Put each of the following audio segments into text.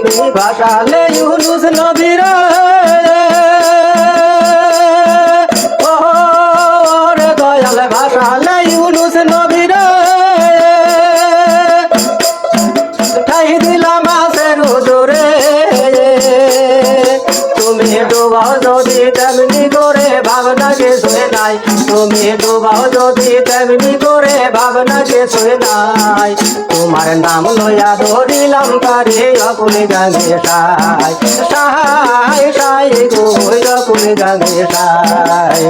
তুমি ভাসালে ইউনুস নবীরে ওরে দয়াল ভাসালে ইউনুস নবীরে ঠাই দিলাম মাছের উদরে তুমি ডুবাও যদি তেমনি করে ভাবনা কিছুই নাই তুমি ডুবাও যদি তেমনি করে ভাবনা কিছুই নাই তোমার নাম লইয়া ধরিলাম পারে অকুলি গাঙ্গে সাই সাই সাই গো অকুলি গাঙ্গে সাই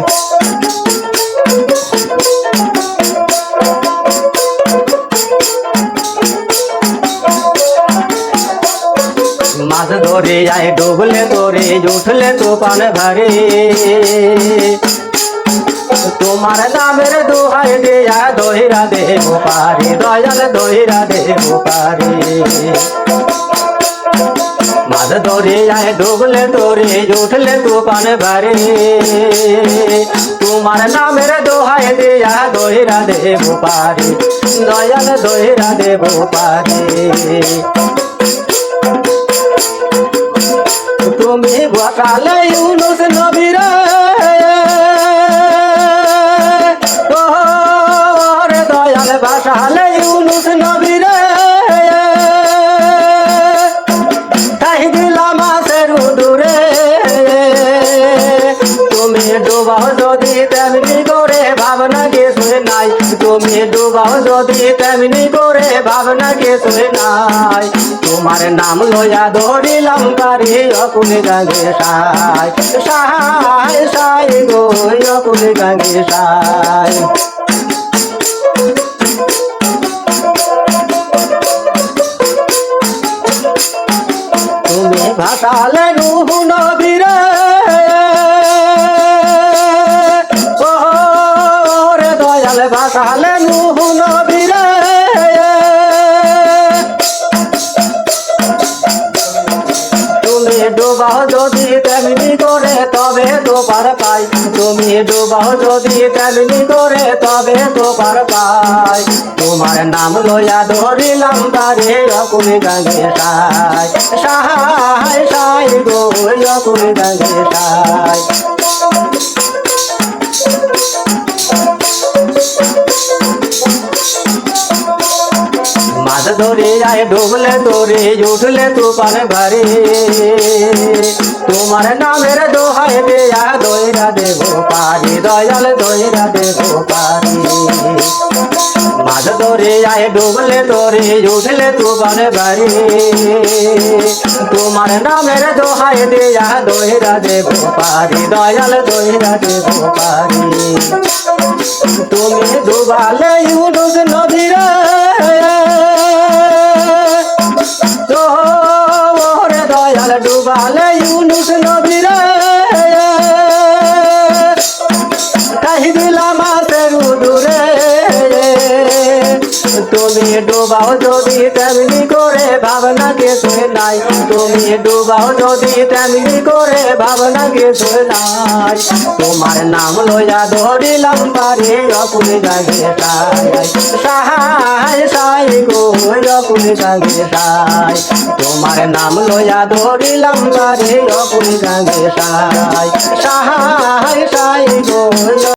মাছ ধরে আয় ডুবলে তোরে উঠলে তো পান ভারে তোমার নামের দোহাই দিয়া দহিরা দেব পারে দয়াল দহিরা দেব পারে মাছ ধরে আয় ডুবলে তোরে উঠলে তো পান ভারে তোমার নামের দোহাই দিয়া দহিরা দেব পারে দয়াল দহিরা দেব পারে তুমি ভাসালে ইউনুস নবীরে ওরে দয়াল ভাসালে ইউনুস নবীরে ঠাই দিলাম মাছের উদরে তুমি ডুবাও যদি তেমনি করে ভাবনা কিছুই নাই তুমি ডুবাও যদি তেমনি করে ভাবনা কিছুই নাই তোমার নাম লইয়া ধরিলাম পারি অকুলি গাঙ্গে সাই সাই সাই গো অকুলি গাঙ্গে সাই তুমি ভাসালে নূহ নবীরে ওরে দয়াল ভাসালে নূহ নবীরে তুমি ডুবাও যদি তেমনি করে তবে তো পার পাই তুমি ডুবাও যদি তেমনি করে তবে তো পার পাই তোমার নাম লইয়া ধরিলাম তারে অকুলি গাঙ্গে সাই সাই সাই গো অকুলি গাঙ্গে সাই মাছ ধরে যায় ডুবলে তোরে উঠলে তো পান ভারে তোমার নামের দোহাই দেয়া দইরা দেব পারি দয়াল দইরা দেব পারি মাছ ধরে যায় ডুবলে তোরে উঠলে তো পান ভারে তোমার নামের দোহাই দেয়া দইরা দেব পারি দয়াল দইরা দেব পারি তুমি ডুবালে ইউনুস নবীরে ওরে দয়াল ডুবালে ইউনুস নবীরে ঠাই দিলাম মাছের উদরে তুমি ডুবাও যদি তেমনি করে ভাবনা কিছুই নাই তুমি ডুবাও যদি তেমনি করে ভাবনা কিছুই নাই তোমার নাম লইয়া ধরিলাম পারে অকুলি গাঙ্গে সাই সাই সাই গো অকুলি গাঙ্গে সাই তোমার নাম লইয়া ধরিলাম পারে অকুলি গাঙ্গে সাই সাই সাই গো